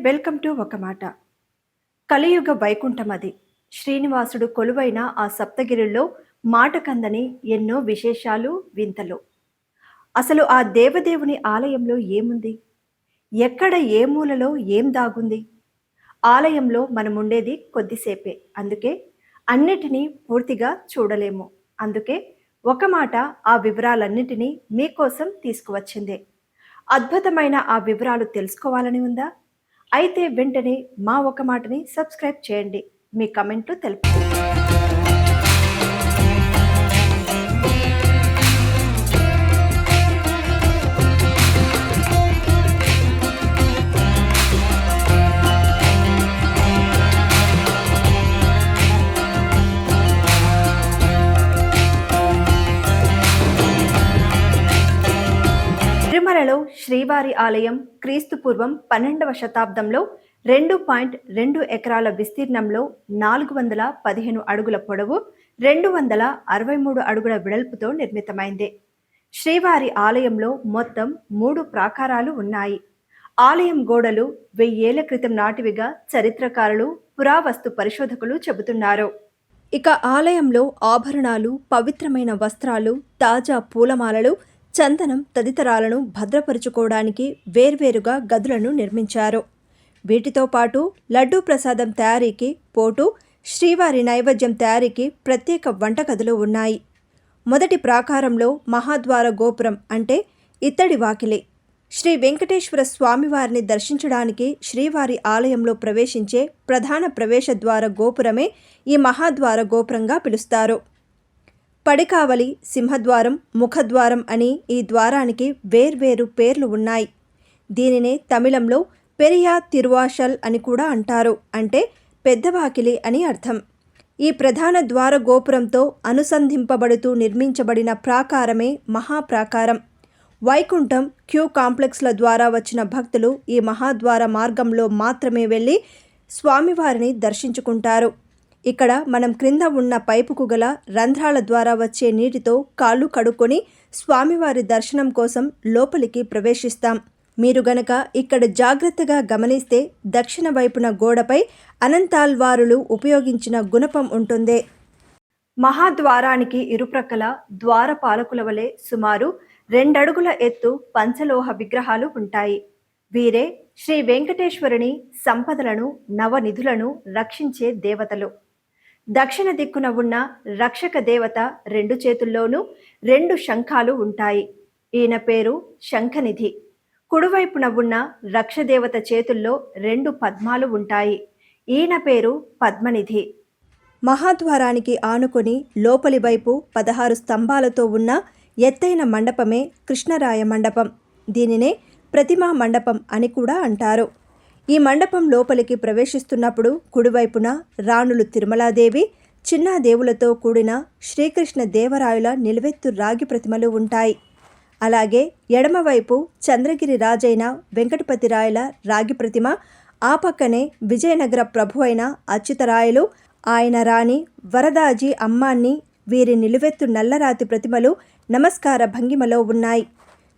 Welcome to ఒక మాట. కలియుగ వైకుంఠమది. శ్రీనివాసుడు కొలువైన ఆ సప్తగిరుల్లో మాటకందని ఎన్నో విశేషాలు, వింతలు. అసలు ఆ దేవదేవుని ఆలయంలో ఏముంది? ఎక్కడ ఏ మూలలో ఏం దాగుంది? ఆలయంలో మనముండేది కొద్దిసేపే. అందుకే అన్నిటినీ పూర్తిగా చూడలేము. అందుకే ఒక మాట ఆ వివరాలన్నిటినీ మీకోసం తీసుకువచ్చిందే. అద్భుతమైన ఆ వివరాలు తెలుసుకోవాలని ఉందా? అయితే వెంటనే మా ఒక మాటని సబ్స్క్రైబ్ చేయండి. మీ కమెంట్లు తెలుపండి. తిరుమలలో శ్రీవారి ఆలయం క్రీస్తు పూర్వం 12వ శతాబ్దంలో 2.2 ఎకరాల విస్తీర్ణంలో 415 అడుగుల పొడవు, 263 అడుగుల వెడల్పుతో నిర్మితమైంది. శ్రీవారి ఆలయంలో మొత్తం 3 ప్రాకారాలు ఉన్నాయి. ఆలయం గోడలు 1000 ఏళ్ల క్రితం నాటివిగా చరిత్రకారులు, పురావస్తు పరిశోధకులు చెబుతున్నారు. ఇక ఆలయంలో ఆభరణాలు, పవిత్రమైన వస్త్రాలు, తాజా పూలమాలలు, చందనం తదితరాలను భద్రపరుచుకోవడానికి వేర్వేరుగా గదులను నిర్మించారు. వీటితో పాటు లడ్డూ ప్రసాదం తయారీకి పోటు, శ్రీవారి నైవేద్యం తయారీకి ప్రత్యేక వంటగదులు ఉన్నాయి. మొదటి ప్రాకారంలో మహాద్వార గోపురం అంటే ఇత్తడి వాకిలి. శ్రీ వెంకటేశ్వర స్వామివారిని దర్శించడానికి శ్రీవారి ఆలయంలో ప్రవేశించే ప్రధాన ప్రవేశ ద్వార గోపురమే ఈ మహాద్వార గోపురంగా పిలుస్తారు. పడికావలి, సింహద్వారం, ముఖద్వారం అని ఈ ద్వారానికి వేర్వేరు పేర్లు ఉన్నాయి. దీనినే తమిళంలో పెరియా తిరువాషల్ అని కూడా అంటారు. అంటే పెద్దవాకిలి అని అర్థం. ఈ ప్రధాన ద్వార గోపురంతో అనుసంధింపబడుతూ నిర్మించబడిన ప్రాకారమే మహాప్రాకారం. వైకుంఠం, క్యూ కాంప్లెక్స్ల ద్వారా వచ్చిన భక్తులు ఈ మహాద్వార మార్గంలో మాత్రమే వెళ్ళి స్వామివారిని దర్శించుకుంటారు. ఇక్కడ మనం క్రింద ఉన్న పైపుకు గల రంధ్రాల ద్వారా వచ్చే నీటితో కాళ్ళు కడుక్కొని స్వామివారి దర్శనం కోసం లోపలికి ప్రవేశిస్తాం. మీరు గనక ఇక్కడ జాగ్రత్తగా గమనిస్తే దక్షిణ వైపున గోడపై అనంతాల్వారులు ఉపయోగించిన గుణపం ఉంటుంది. మహాద్వారానికి ఇరుప్రక్కల ద్వారపాలకుల వలె సుమారు 2 అడుగుల ఎత్తు పంచలోహ విగ్రహాలు ఉంటాయి. వీరే శ్రీ వెంకటేశ్వరుని సంపదలను, నవనిధులను రక్షించే దేవతలు. దక్షిణ దిక్కున ఉన్న రక్షక దేవత 2 చేతుల్లోనూ 2 శంఖాలు ఉంటాయి. ఈయన పేరు శంఖనిధి. కుడివైపున ఉన్న రక్షదేవత చేతుల్లో 2 పద్మాలు ఉంటాయి. ఈయన పేరు పద్మనిధి. మహాద్వారానికి ఆనుకొని లోపలి వైపు 16 స్తంభాలతో ఉన్న ఎత్తైన మండపమే కృష్ణరాయ మండపం. దీనినే ప్రతిమా మండపం అని కూడా అంటారు. ఈ మండపం లోపలికి ప్రవేశిస్తున్నప్పుడు కుడివైపున రాణులు తిరుమలాదేవి, చిన్నాదేవులతో కూడిన శ్రీకృష్ణ దేవరాయల నిలువెత్తు రాగి ప్రతిమలు ఉంటాయి. అలాగే ఎడమవైపు చంద్రగిరి రాజైన వెంకటపతిరాయల రాగి ప్రతిమ, ఆ పక్కనే విజయనగర ప్రభువైన అచ్యుతరాయలు, ఆయన రాణి వరదాజీ అమ్మాన్ని, వీరి నిలువెత్తు నల్లరాతి ప్రతిమలు నమస్కార భంగిమలో ఉన్నాయి.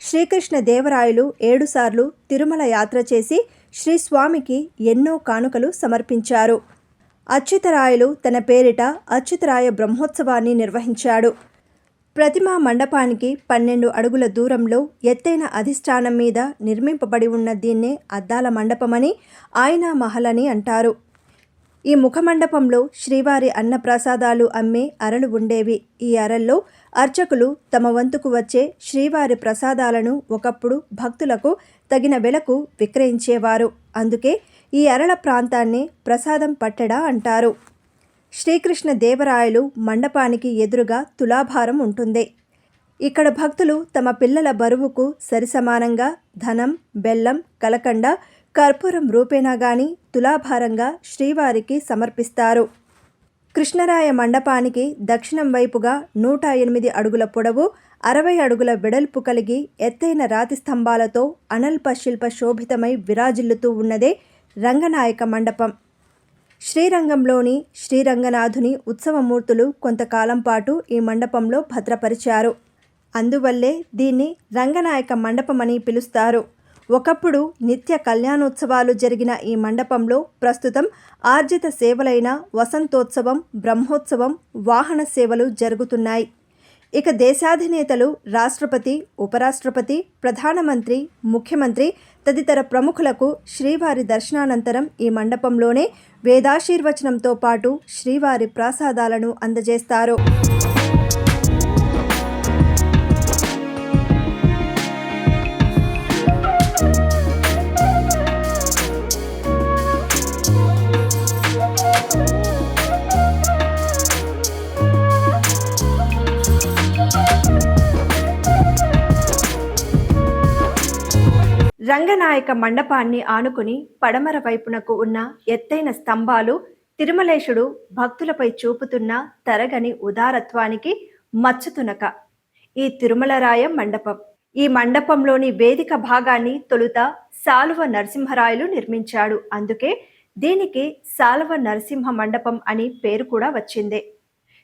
శ్రీకృష్ణ దేవరాయలు 7 సార్లు తిరుమల యాత్ర చేసి శ్రీస్వామికి ఎన్నో కానుకలు సమర్పించారు. అచ్యుతరాయలు తన పేరిట అచ్యుతరాయ బ్రహ్మోత్సవాన్ని నిర్వహించాడు. ప్రతిమా మండపానికి 12 అడుగుల దూరంలో ఎత్తైన అధిష్టానం మీద నిర్మింపబడి ఉన్న దీన్నే అద్దాల మండపమని, ఆయనా మహల్ అని అంటారు. ఈ ముఖమండపంలో శ్రీవారి అన్నప్రసాదాలు అమ్మే అరలు ఉండేవి. ఈ అరల్లో అర్చకులు తమ వంతుకు వచ్చే శ్రీవారి ప్రసాదాలను ఒకప్పుడు భక్తులకు తగిన వెలకు విక్రయించేవారు. అందుకే ఈ అరల ప్రాంతాన్ని ప్రసాదం పట్టెడ అంటారు. శ్రీకృష్ణ దేవరాయలు మండపానికి ఎదురుగా తులాభారం ఉంటుంది. ఇక్కడ భక్తులు తమ పిల్లల బరువుకు సరిసమానంగా ధనం, బెల్లం, కలకండ, కర్పూరం రూపేణా గాని తులాభారంగా శ్రీవారికి సమర్పిస్తారు. కృష్ణరాయ మండపానికి దక్షిణం వైపుగా 108 అడుగుల పొడవు, 60 అడుగుల వెడల్పు కలిగి ఎత్తైన రాతి స్తంభాలతో అనల్ప శిల్ప శోభితమై విరాజిల్లుతూ ఉన్నదే రంగనాయక మండపం. శ్రీరంగంలోని శ్రీరంగనాథుని ఉత్సవమూర్తులు కొంతకాలం పాటు ఈ మండపంలో భద్రపరిచారు. అందువల్లే దీన్ని రంగనాయక మండపమని పిలుస్తారు. ఒకప్పుడు నిత్య కళ్యాణోత్సవాలు జరిగిన ఈ మండపంలో ప్రస్తుతం ఆర్జిత సేవలైన వసంతోత్సవం, బ్రహ్మోత్సవం, వాహన సేవలు జరుగుతున్నాయి. ఇక దేశాధినేతలు, రాష్ట్రపతి, ఉపరాష్ట్రపతి, ప్రధానమంత్రి, ముఖ్యమంత్రి తదితర ప్రముఖులకు శ్రీవారి దర్శనానంతరం ఈ మండపంలోనే వేదాశీర్వచనంతో పాటు శ్రీవారి ప్రసాదాలను అందజేస్తారు. రంగనాయక మండపాన్ని ఆనుకుని పడమర వైపునకు ఉన్న ఎత్తైన స్తంభాలు తిరుమలేశుడు భక్తులపై చూపుతున్న తరగని ఉదారత్వానికి మచ్చతునక ఈ తిరుమలరాయ మండపం. ఈ మండపంలోని వేదిక భాగాన్ని తొలుత సాలువ నరసింహరాయలు నిర్మించాడు. అందుకే దీనికి సాలువ నరసింహ మండపం అని పేరు కూడా వచ్చింది.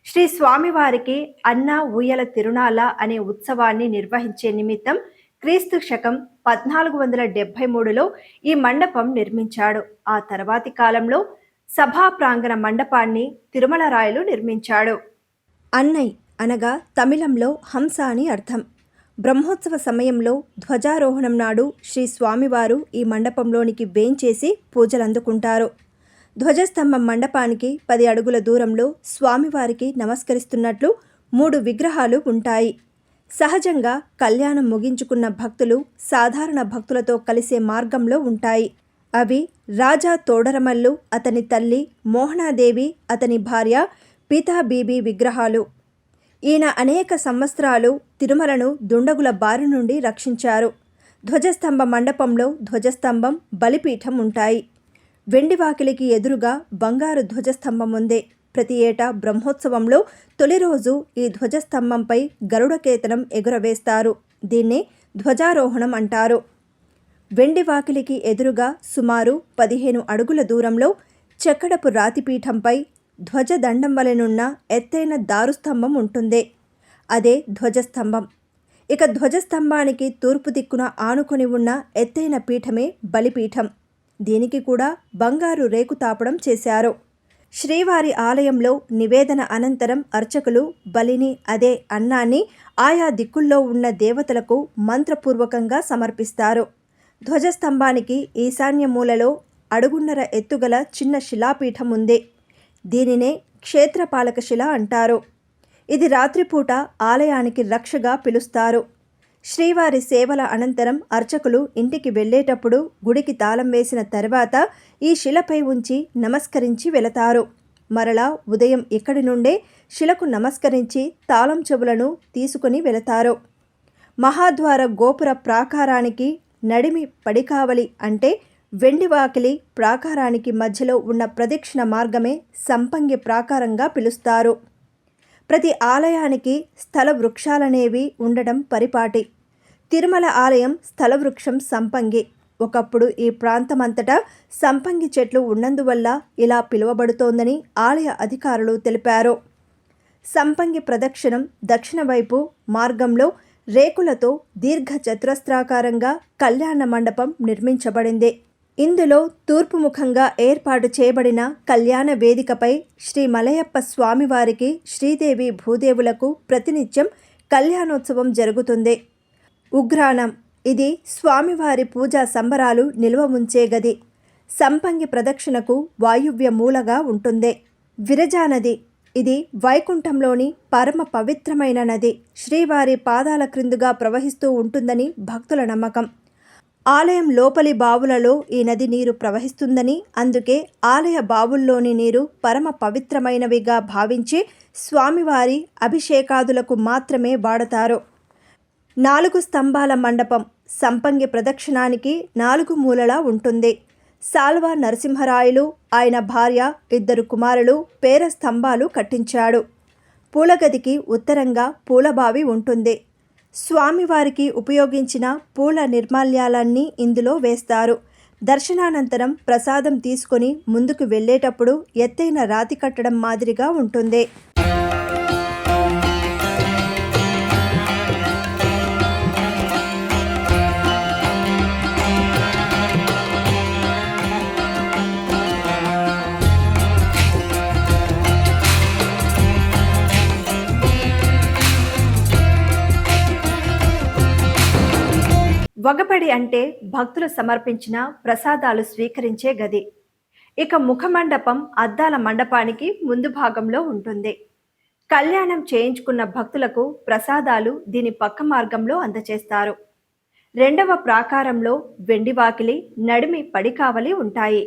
శ్రీ స్వామివారికి అన్న ఊయల తిరునాళ అనే ఉత్సవాన్ని నిర్వహించే నిమిత్తం క్రీస్తు శకం 1473లో ఈ మండపం నిర్మించాడు. ఆ తర్వాతి కాలంలో సభా ప్రాంగణ మండపాన్ని తిరుమలరాయలు నిర్మించాడు. అన్నై అనగా తమిళంలో హంస అని అర్థం. బ్రహ్మోత్సవ సమయంలో ధ్వజారోహణం నాడు శ్రీ స్వామివారు ఈ మండపంలోనికి వేంచేసి పూజలందుకుంటారు. ధ్వజస్తంభం మండపానికి 10 అడుగుల దూరంలో స్వామివారికి నమస్కరిస్తున్నట్లు 3 విగ్రహాలు ఉంటాయి. సహజంగా కళ్యాణం ముగించుకున్న భక్తులు సాధారణ భక్తులతో కలిసే మార్గంలో ఉంటాయి. అవి రాజా తోడరమల్లు, అతని తల్లి మోహనాదేవి, అతని భార్య పీతాబీబీ విగ్రహాలు. ఈయన అనేక సంవత్సరాలు తిరుమలను దుండగుల బారి నుండి రక్షించారు. ధ్వజస్తంభ మండపంలో ధ్వజస్తంభం, బలిపీఠం ఉంటాయి. వెండి వాకిలికి ఎదురుగా బంగారు ధ్వజస్తంభం ఉంది. ప్రతి ఏటా బ్రహ్మోత్సవంలో తొలి రోజు ఈ ధ్వజస్తంభంపై గరుడకేతనం ఎగురవేస్తారు. దీన్నే ధ్వజారోహణం అంటారు. వెండి వాకిలికి ఎదురుగా సుమారు 15 అడుగుల దూరంలో చెక్కడపు రాతిపీఠంపై ధ్వజదండం వలెనున్న ఎత్తైన దారుస్తంభం ఉంటుంది. అదే ధ్వజస్తంభం. ఇక ధ్వజస్తంభానికి తూర్పు దిక్కున ఆనుకొని ఉన్న ఎత్తైన పీఠమే బలిపీఠం. దీనికి కూడా బంగారు రేకు తాపడం చేశారు. శ్రీవారి ఆలయంలో నివేదన అనంతరం అర్చకులు బలిని, అదే అన్నాన్ని ఆయా దిక్కుల్లో ఉన్న దేవతలకు మంత్రపూర్వకంగా సమర్పిస్తారు. ధ్వజస్తంభానికి ఈశాన్య మూలలో అడుగున్నర ఎత్తుగల చిన్న శిలాపీఠం ఉంది. దీనినే క్షేత్రపాలక శిల అంటారు. ఇది రాత్రిపూట ఆలయానికి రక్షగా పిలుస్తారు. శ్రీవారి సేవల అనంతరం అర్చకులు ఇంటికి వెళ్ళేటప్పుడు గుడికి తాళం వేసిన తర్వాత ఈ శిలపై ఉంచి నమస్కరించి వెళతారు. మరలా ఉదయం ఇక్కడి నుండే శిలకు నమస్కరించి తాళం చెవులను తీసుకుని వెళతారు. మహాద్వార గోపుర ప్రాకారానికి నడిమి పడికావలి అంటే వెండి వాకిలి ప్రాకారానికి మధ్యలో ఉన్న ప్రదక్షిణ మార్గమే సంపంగి ప్రాకారంగా పిలుస్తారు. ప్రతి ఆలయానికి స్థల వృక్షాలనేవి ఉండడం పరిపాటి. తిరుమల ఆలయం స్థల వృక్షం సంపంగి. ఒకప్పుడు ఈ ప్రాంతమంతటా సంపంగి చెట్లు ఉన్నందువల్ల ఇలా పిలువబడుతోందని ఆలయ అధికారులు తెలిపారు. సంపంగి ప్రదక్షిణం దక్షిణ వైపు మార్గంలో రేకులతో దీర్ఘ చతురస్రాకారంగా కళ్యాణ మండపం నిర్మించబడింది. ఇందులో తూర్పుముఖంగా ఏర్పాటు చేయబడిన కళ్యాణ వేదికపై శ్రీ మలయప్ప స్వామివారికి, శ్రీదేవి భూదేవులకు ప్రతినిత్యం కళ్యాణోత్సవం జరుగుతుంది. ఉగ్రాణం ఇది స్వామివారి పూజా సంబరాలు నిల్వ ఉంచే గది. సంపంగి ప్రదక్షిణకు వాయువ్య మూలగా ఉంటుంది. విరజానది ఇది వైకుంఠంలోని పరమ పవిత్రమైన నది. శ్రీవారి పాదాల క్రిందుగా ప్రవహిస్తూ ఉంటుందని భక్తుల నమ్మకం. ఆలయం లోపలి బావులలో ఈ నది నీరు ప్రవహిస్తుందని, అందుకే ఆలయ బావుల్లోని నీరు పరమ పవిత్రమైనవిగా భావించి స్వామివారి అభిషేకాదులకు మాత్రమే వాడతారు. 4 స్తంభాల మండపం సంపంగి ప్రదక్షిణానికి 4 మూలలా ఉంటుంది. సాల్వ నరసింహరాయలు, ఆయన భార్య, 2 కుమారులు పేర స్తంభాలు కట్టించాడు. పూలగదికి ఉత్తరంగా పూలబావి ఉంటుంది. స్వామివారికి ఉపయోగించిన పూల నిర్మాల్యాలన్నీ ఇందులో వేస్తారు. దర్శనానంతరం ప్రసాదం తీసుకొని ముందుకు వెళ్ళేటప్పుడు ఎత్తైన రాతి కట్టడం మాదిరిగా ఉంటుంది. వగపడి అంటే భక్తులు సమర్పించిన ప్రసాదాలు స్వీకరించే గది. ఇక ముఖమండపం అద్దాల మండపానికి ముందు భాగంలో ఉంటుంది. కళ్యాణం చేయించుకున్న భక్తులకు ప్రసాదాలు దీని పక్క మార్గంలో అందచేస్తారు. రెండవ ప్రాకారంలో వెండి వాకిలి, నడిమి పడికావలి ఉంటాయి.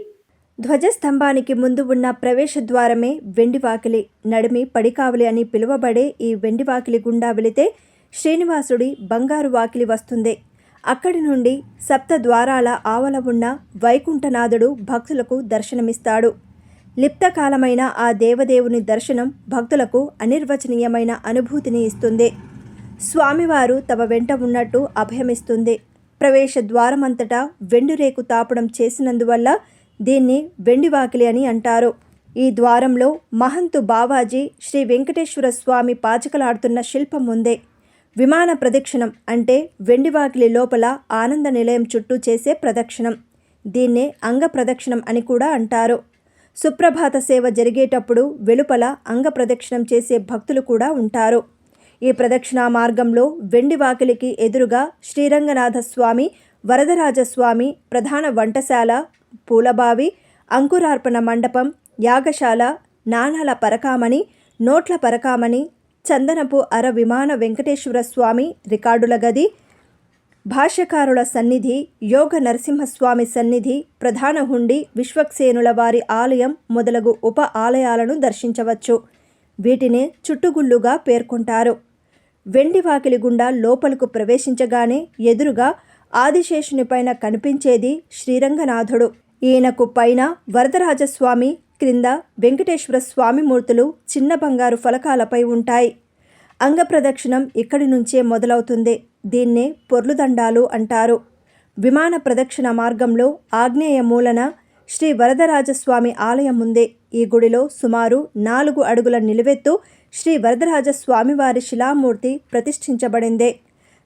ధ్వజస్తంభానికి ముందు ఉన్న ప్రవేశ ద్వారమే వెండి వాకిలి, నడిమి పడికావలి అని పిలువబడే ఈ వెండి వాకిలి గుండా వెళితే శ్రీనివాసుడి బంగారు వాకిలి వస్తుంది. అక్కడి నుండి సప్త ద్వారాల ఆవల ఉన్న వైకుంఠనాథుడు భక్తులకు దర్శనమిస్తాడు. లిప్తకాలమైన ఆ దేవదేవుని దర్శనం భక్తులకు అనిర్వచనీయమైన అనుభూతిని ఇస్తుంది. స్వామివారు తమ వెంట ఉన్నట్టు అభయమిస్తుంది. ప్రవేశ ద్వారమంతటా వెండిరేకు తాపడం చేసినందువల్ల దీన్ని వెండి వాకిలి అని అంటారు. ఈ ద్వారంలో మహంతు బావాజీ శ్రీ వెంకటేశ్వర స్వామి పాచికలాడుతున్న శిల్పం ఉంది. విమాన ప్రదక్షిణం అంటే వెండివాకిలి లోపల ఆనంద నిలయం చుట్టూ చేసే ప్రదక్షిణం. దీన్నే అంగ ప్రదక్షిణం అని కూడా అంటారు. సుప్రభాత సేవ జరిగేటప్పుడు వెలుపల అంగ ప్రదక్షిణం చేసే భక్తులు కూడా ఉంటారు. ఈ ప్రదక్షిణా మార్గంలో వెండివాకిలికి ఎదురుగా శ్రీరంగనాథ స్వామి, వరదరాజస్వామి, ప్రధాన వంటశాల, పూలబావి, అంకురార్పణ మండపం, యాగశాల, నాణాల పరకామణి, నోట్ల పరకామణి, చందనపు అర విమాన వెంకటేశ్వర స్వామి రికార్డుల గది, భాష్యకారుల సన్నిధి, యోగ నరసింహస్వామి సన్నిధి, ప్రధాన హుండి, విశ్వక్సేనుల వారి ఆలయం మొదలగు ఉప ఆలయాలను దర్శించవచ్చు. వీటినే చుట్టుగుళ్ళుగా పేర్కొంటారు. వెండి వాకిలి గుండా లోపలకు ప్రవేశించగానే ఎదురుగా ఆదిశేషునిపైన కనిపించేది శ్రీరంగనాథుడు. ఈయనకు పైన వరదరాజస్వామి, క్రింద వెంకటేశ్వర స్వామి మూర్తులు చిన్న బంగారు ఫలకాలపై ఉంటాయి. అంగప్రదక్షిణం ఇక్కడి నుంచే మొదలవుతుంది. దీన్నే పొర్లుదండాలు అంటారు. విమాన ప్రదక్షిణ మార్గంలో ఆగ్నేయ మూలన శ్రీ వరదరాజస్వామి ఆలయం ఉంది. ఈ గుడిలో సుమారు 4 అడుగుల నిలువెత్తు శ్రీ వరదరాజస్వామివారి శిలామూర్తి ప్రతిష్ఠించబడిందే.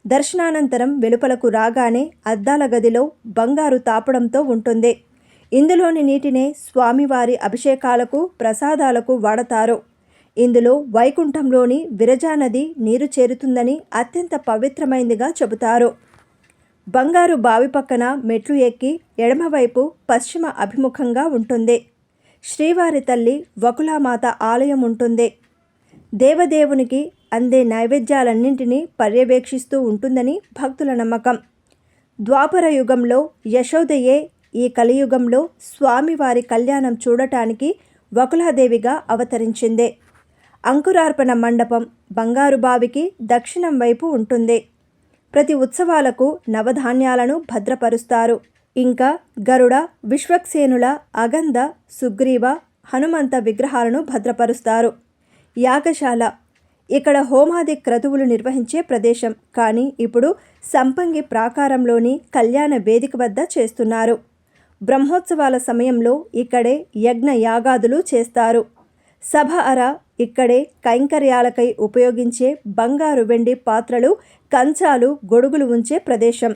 దర్శనానంతరం వెలుపలకు రాగానే అద్దాల గదిలో బంగారు తాపడంతో ఉంటుంది. ఇందులోని నీటినే స్వామివారి అభిషేకాలకు, ప్రసాదాలకు వాడతారు. ఇందులో వైకుంఠంలోని విరజానది నీరు చేరుతుందని అత్యంత పవిత్రమైందిగా చెబుతారు. బంగారు బావి పక్కన మెట్లు ఎక్కి ఎడమవైపు పశ్చిమ అభిముఖంగా ఉంటుంది. శ్రీవారి తల్లి వకులామాత ఆలయం ఉంటుంది. దేవదేవునికి అందే నైవేద్యాలన్నింటినీ పర్యవేక్షిస్తూ ఉంటుందని భక్తుల నమ్మకం. ద్వాపర యుగంలో యశోదయే ఈ కలియుగంలో స్వామివారి కళ్యాణం చూడటానికి వకులాదేవిగా అవతరించిందే. అంకురార్పణ మండపం బంగారు బావికి దక్షిణం వైపు ఉంటుంది. ప్రతి ఉత్సవాలకు నవధాన్యాలను భద్రపరుస్తారు. ఇంకా గరుడ, విశ్వక్సేనుల, అగంధ, సుగ్రీవ, హనుమంత విగ్రహాలను భద్రపరుస్తారు. యాగశాల ఇక్కడ హోమాది క్రతువులు నిర్వహించే ప్రదేశం. కానీ ఇప్పుడు సంపంగి ప్రాకారంలోని కళ్యాణ వేదిక వద్ద చేస్తున్నారు. బ్రహ్మోత్సవాల సమయంలో ఇక్కడే యజ్ఞ యాగాదులు చేస్తారు. సభ అర ఇక్కడే కైంకర్యాలకై ఉపయోగించే బంగారు, వెండి పాత్రలు, కంచాలు, గొడుగులు ఉంచే ప్రదేశం.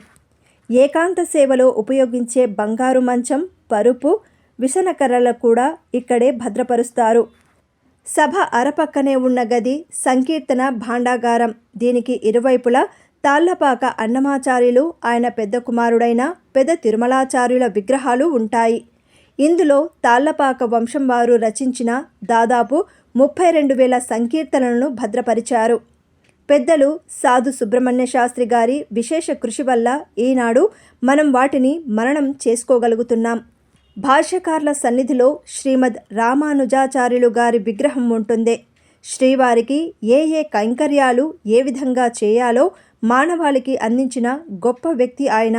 ఏకాంత సేవలో ఉపయోగించే బంగారు మంచం, పరుపు, విసనకర్రలు కూడా ఇక్కడే భద్రపరుస్తారు. సభ అరపక్కనే ఉన్న గది సంకీర్తన భాండాగారం. దీనికి ఇరువైపులా తాళ్లపాక అన్నమాచార్యులు, ఆయన పెద్ద కుమారుడైన పెద్ద తిరుమలాచార్యుల విగ్రహాలు ఉంటాయి. ఇందులో తాళ్లపాక వంశం వారు రచించిన దాదాపు 32,000 సంకీర్తనలను భద్రపరిచారు. పెద్దలు సాధు సుబ్రహ్మణ్య శాస్త్రి గారి విశేష కృషి వల్ల ఈనాడు మనం వాటిని మననం చేసుకోగలుగుతున్నాం. భాష్యకారుల సన్నిధిలో శ్రీమద్ రామానుజాచార్యులు గారి విగ్రహం ఉంటుంది. శ్రీవారికి ఏ ఏ కైంకర్యాలు ఏ విధంగా చేయాలో మానవాళికి అందించిన గొప్ప వ్యక్తి ఆయన.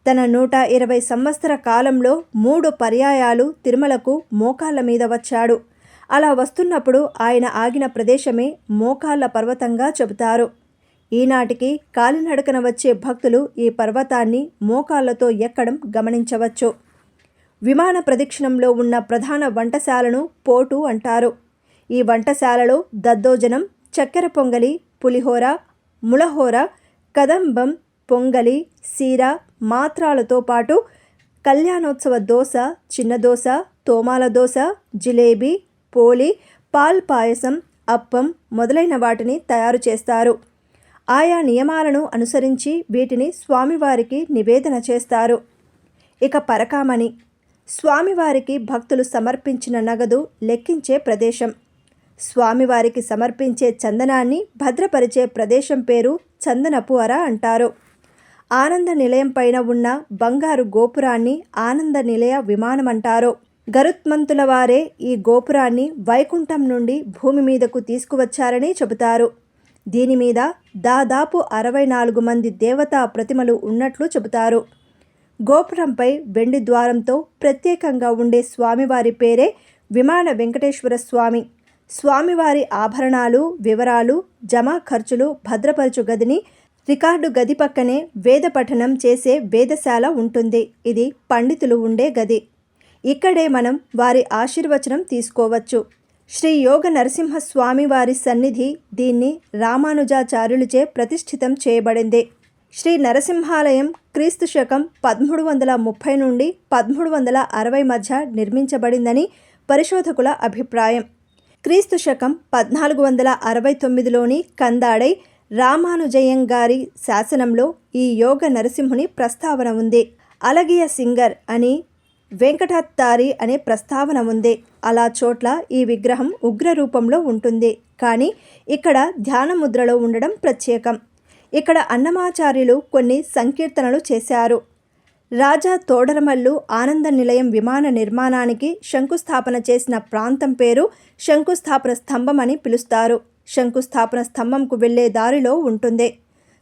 తన 120 సంవత్సర కాలంలో 3 పర్యాయాలు తిరుమలకు మోకాళ్ళ మీద వచ్చాడు. అలా వస్తున్నప్పుడు ఆయన ఆగిన ప్రదేశమే మోకాళ్ళ పర్వతంగా చెబుతారు. ఈనాటికి కాలినడకన వచ్చే భక్తులు ఈ పర్వతాన్ని మోకాళ్ళతో ఎక్కడం గమనించవచ్చు. విమాన ప్రదక్షిణంలో ఉన్న ప్రధాన వంటశాలను పోటు అంటారు. ఈ వంటశాలలో దద్దోజనం, చక్కెర పొంగలి, పులిహోర, ముళహోర, కదంబం, పొంగలి, సీర, మాత్రాలతో పాటు కళ్యాణోత్సవ దోశ, చిన్న దోశ, తోమాల దోశ, జిలేబీ, పోలి, పాల్ పాయసం, అప్పం మొదలైన వాటిని తయారు చేస్తారు. ఆయా నియమాలను అనుసరించి వీటిని స్వామివారికి నివేదన చేస్తారు. ఇక పరకామణి స్వామివారికి భక్తులు సమర్పించిన నగదు లెక్కించే ప్రదేశం. స్వామివారికి సమర్పించే చందనాన్ని భద్రపరిచే ప్రదేశం పేరు చందనపు అర అంటారు. ఆనంద నిలయం పైన ఉన్న బంగారు గోపురాన్ని ఆనంద నిలయ విమానం అంటారు. గరుత్మంతుల వారే ఈ గోపురాన్ని వైకుంఠం నుండి భూమి మీదకు తీసుకువచ్చారని చెబుతారు. దీని మీద దాదాపు 64 మంది దేవతా ప్రతిమలు ఉన్నట్లు చెబుతారు. గోపురంపై వెండి ద్వారంతో ప్రత్యేకంగా ఉండే స్వామివారి పేరే విమాన వెంకటేశ్వర స్వామి. స్వామివారి ఆభరణాలు వివరాలు జమా ఖర్చులు భద్రపరచు గదిని రికార్డు గది పక్కనే వేద పఠనం చేసే వేదశాల ఉంటుంది. ఇది పండితులు ఉండే గది. ఇక్కడే మనం వారి ఆశీర్వచనం తీసుకోవచ్చు. శ్రీ యోగ నరసింహస్వామి వారి సన్నిధి దీన్ని రామానుజాచార్యులచే ప్రతిష్ఠితం చేయబడింది. శ్రీ నరసింహాలయం క్రీస్తు శకం 1330 నుండి 1360 మధ్య నిర్మించబడిందని పరిశోధకుల అభిప్రాయం. క్రీస్తు శకం 1469లోని కందాడై రామానుజయ్యంగారి శాసనంలో ఈ యోగ నరసింహుని ప్రస్తావన ఉంది. అలగియ సింగర్ అని వెంకటాత్తారి అనే ప్రస్తావన ఉంది. అలా చోట్ల ఈ విగ్రహం ఉగ్ర రూపంలో ఉంటుంది. కానీ ఇక్కడ ధ్యాన ముద్రలో ఉండడం ప్రత్యేకం. ఇక్కడ అన్నమాచార్యులు కొన్ని సంకీర్తనలు చేశారు. రాజా తోడరమల్లు ఆనంద నిలయం విమాన నిర్మాణానికి శంకుస్థాపన చేసిన ప్రాంతం పేరు శంకుస్థాపన స్తంభం అని పిలుస్తారు. శంకుస్థాపన స్తంభంకు వెళ్లే దారిలో ఉంటుంది.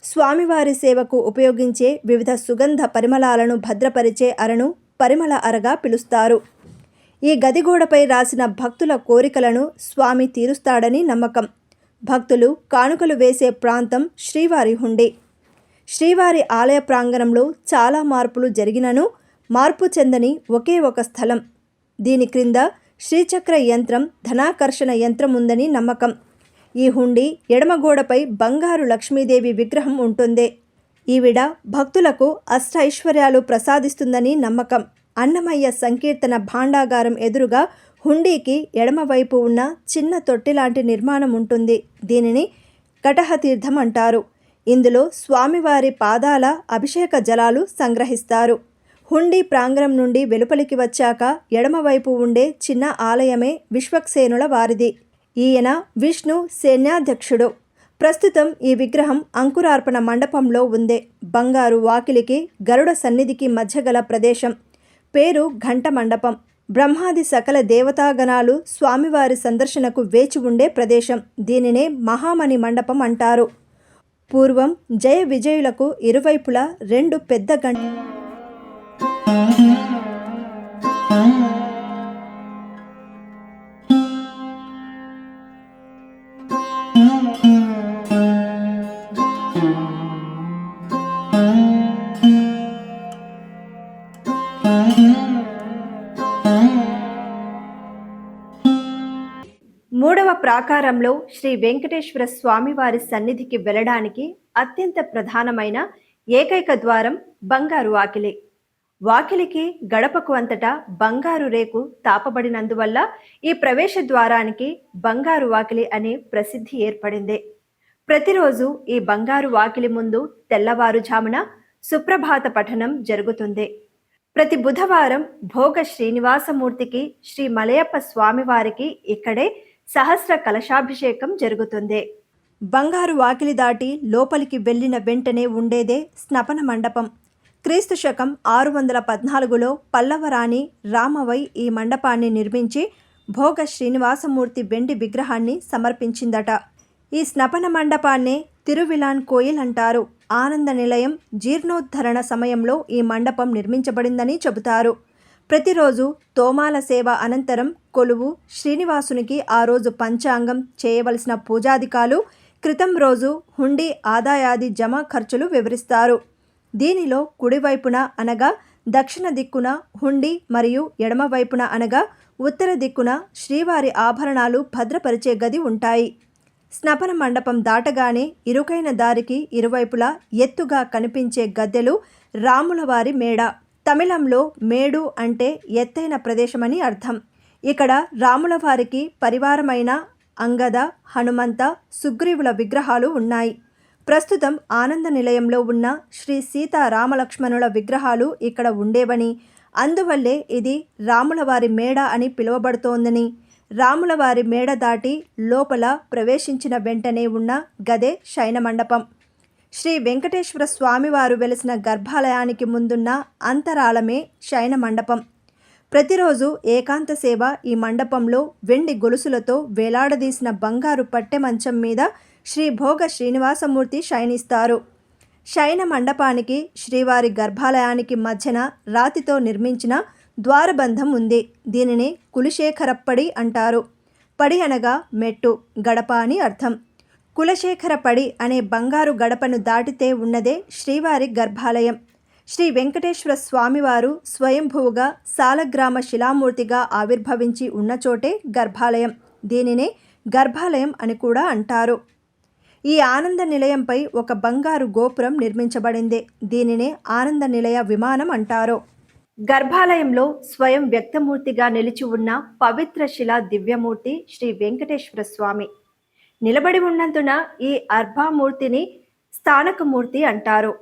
స్వామివారి సేవకు ఉపయోగించే వివిధ సుగంధ పరిమళాలను భద్రపరిచే అరను పరిమళ అరగా పిలుస్తారు. ఈ గదిగోడపై రాసిన భక్తుల కోరికలను స్వామి తీరుస్తాడని నమ్మకం. భక్తులు కానుకలు వేసే ప్రాంతం శ్రీవారి హుండీ. శ్రీవారి ఆలయ ప్రాంగణంలో చాలా మార్పులు జరిగినను మార్పు చెందని ఒకే ఒక స్థలం. దీని క్రింద శ్రీచక్ర యంత్రం ధనాకర్షణ యంత్రం ఉందని నమ్మకం. ఈ హుండీ ఎడమగోడపై బంగారు లక్ష్మీదేవి విగ్రహం ఉంటుంది. ఈవిడ భక్తులకు అష్టైశ్వర్యాలు ప్రసాదిస్తుందని నమ్మకం. అన్నమయ్య సంకీర్తన భాండాగారం ఎదురుగా హుండీకి ఎడమవైపు ఉన్న చిన్న తొట్టిలాంటి నిర్మాణం ఉంటుంది. దీనిని కటహతీర్థం అంటారు. ఇందులో స్వామివారి పాదాల అభిషేక జలాలు సంగ్రహిస్తారు. హుండీ ప్రాంగణం నుండి వెలుపలికి వచ్చాక ఎడమవైపు ఉండే చిన్న ఆలయమే విశ్వక్సేనుల వారిది. ఈయన విష్ణు సైన్యాధ్యక్షుడు. ప్రస్తుతం ఈ విగ్రహం అంకురార్పణ మండపంలో ఉంది. బంగారు వాకిలికి గరుడ సన్నిధికి మధ్య గల ప్రదేశం పేరు ఘంట మండపం. బ్రహ్మాది సకల దేవతాగణాలు స్వామివారి సందర్శనకు వేచి ఉండే ప్రదేశం. దీనినే మహామణి మండపం అంటారు. పూర్వం జయ విజయులకు ఇరువైపులా 2 పెద్ద గంట మూడవ ప్రాకారంలో శ్రీ వెంకటేశ్వర స్వామివారి సన్నిధికి వెళ్ళడానికి అత్యంత ప్రధానమైన ఏకైక ద్వారం బంగారు వాకిలి. వాకిలికి గడపకు అంతటా బంగారు రేకు తాపబడినందువల్ల ఈ ప్రవేశ ద్వారానికి బంగారు వాకిలి అనే ప్రసిద్ధి ఏర్పడింది. ప్రతిరోజు ఈ బంగారు వాకిలి ముందు తెల్లవారుజామున సుప్రభాత పఠనం జరుగుతుంది. ప్రతి బుధవారం భోగ శ్రీనివాసమూర్తికి శ్రీ మలయప్ప స్వామివారికి ఇక్కడే సహస్ర కలశాభిషేకం జరుగుతుంది. బంగారు వాకిలి దాటి లోపలికి వెళ్ళిన వెంటనే ఉండేదే స్నపన మండపం. క్రీస్తు శకం 614లో పల్లవరాణి రామవై ఈ మండపాన్ని నిర్మించి భోగ శ్రీనివాసమూర్తి వెండి విగ్రహాన్ని సమర్పించిందట. ఈ స్నపన మండపాన్నే తిరువిలాన్ కోయిల్ అంటారు. ఆనంద నిలయం జీర్ణోద్ధరణ సమయంలో ఈ మండపం నిర్మించబడిందని చెబుతారు. ప్రతిరోజు తోమాల సేవ అనంతరం కొలువు శ్రీనివాసునికి ఆ రోజు పంచాంగం, చేయవలసిన పూజాధికాలు, క్రితం రోజు హుండీ ఆదాయాది జమ ఖర్చులు వివరిస్తారు. దీనిలో కుడివైపున అనగా దక్షిణ దిక్కున హుండీ మరియు ఎడమవైపున అనగా ఉత్తర దిక్కున శ్రీవారి ఆభరణాలు భద్రపరిచే గది ఉంటాయి. స్నపన మండపం దాటగానే ఇరుకైన దారికి ఇరువైపులా ఎత్తుగా కనిపించే గద్దెలు రాములవారి మేడ. తమిళంలో మేడు అంటే ఎత్తైన ప్రదేశమని అర్థం. ఇక్కడ రాములవారికి పరివారమైన అంగద, హనుమంత, సుగ్రీవుల విగ్రహాలు ఉన్నాయి. ప్రస్తుతం ఆనంద నిలయంలో ఉన్న శ్రీ సీతారామలక్ష్మణుల విగ్రహాలు ఇక్కడ ఉండేవని, అందువల్లే ఇది రాములవారి మేడ అని పిలువబడుతోందని, రాములవారి మేడ దాటి లోపల ప్రవేశించిన వెంటనే ఉన్న గదే శయన మండపం. శ్రీ వెంకటేశ్వర స్వామివారు వెలిసిన గర్భాలయానికి ముందున్న అంతరాలమే శయన మండపం. ప్రతిరోజు ఏకాంత సేవ ఈ మండపంలో వెండి గొలుసులతో వేలాడదీసిన బంగారు పట్టె మంచం మీద శ్రీ భోగ శ్రీనివాసమూర్తి శయనిస్తారు. శయన మండపానికి శ్రీవారి గర్భాలయానికి మధ్యన రాతితో నిర్మించిన ద్వారబంధం ఉంది. దీనిని కులశేఖరప్పడి అంటారు. పడి అనగా మెట్టు, గడప అని అర్థం. కులశేఖరపడి అనే బంగారు గడపను దాటితే ఉన్నదే శ్రీవారి గర్భాలయం. శ్రీ వెంకటేశ్వర స్వామివారు స్వయంభువుగా సాలగ్రామ శిలామూర్తిగా ఆవిర్భవించి ఉన్న చోటే గర్భాలయం. దీనినే గర్భాలయం అని కూడా అంటారు. ఈ ఆనంద నిలయంపై ఒక బంగారు గోపురం నిర్మించబడింది. దీనినే ఆనంద నిలయ విమానం అంటారు. గర్భాలయంలో స్వయం వ్యక్తమూర్తిగా నిలిచి ఉన్న పవిత్ర శిలా దివ్యమూర్తి శ్రీ వెంకటేశ్వర స్వామి. నిలబడి ఉన్నందున ఈ అర్భామూర్తిని స్థానకమూర్తి అంటారు.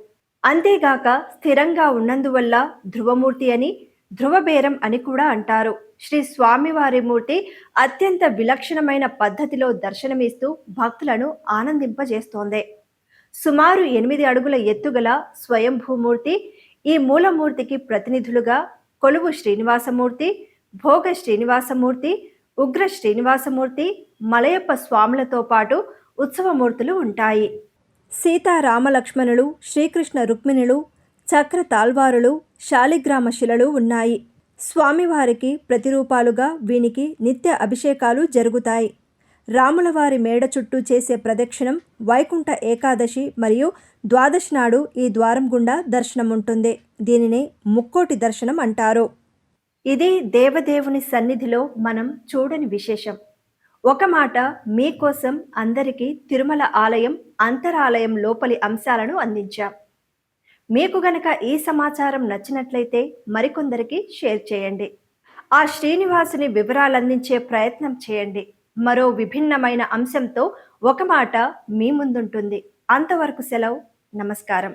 అంతేగాక స్థిరంగా ఉన్నందువల్ల ధ్రువమూర్తి అని, ధ్రువబేరం అని కూడా అంటారు. శ్రీ స్వామివారి మూర్తి అత్యంత విలక్షణమైన పద్ధతిలో దర్శనమిస్తూ భక్తులను ఆనందింపజేస్తోంది. సుమారు 8 అడుగుల ఎత్తుగల స్వయంభూమూర్తి. ఈ మూలమూర్తికి ప్రతినిధులుగా కొలువు శ్రీనివాసమూర్తి, భోగ శ్రీనివాసమూర్తి, ఉగ్ర శ్రీనివాసమూర్తి, మలయప్ప స్వాములతో పాటు ఉత్సవమూర్తులు ఉంటాయి. సీతారామలక్ష్మణులు, శ్రీకృష్ణ రుక్మిణులు, చక్ర తాల్వారులు, శాలిగ్రామ శిలలు ఉన్నాయి. స్వామివారికి ప్రతిరూపాలుగా వీనికి నిత్య అభిషేకాలు జరుగుతాయి. రాములవారి మేడ చుట్టూ చేసే ప్రదక్షిణం వైకుంఠ ఏకాదశి మరియు ద్వాదశి నాడు ఈ ద్వారం గుండా దర్శనం ఉంటుంది. దీనినే ముక్కోటి దర్శనం అంటారు. ఇది దేవదేవుని సన్నిధిలో మనం చూడని విశేషం. ఒక మాట మీకోసం అందరికీ తిరుమల ఆలయం అంతరాలయం లోపలి అంశాలను అందించాం. మీకు గనక ఈ సమాచారం నచ్చినట్లయితే మరికొందరికి షేర్ చేయండి. ఆ శ్రీనివాసుని వివరాలు అందించే ప్రయత్నం చేయండి. మరో విభిన్నమైన అంశంతో ఒక మాట మీ ముందుంటుంది. అంతవరకు సెలవు. నమస్కారం.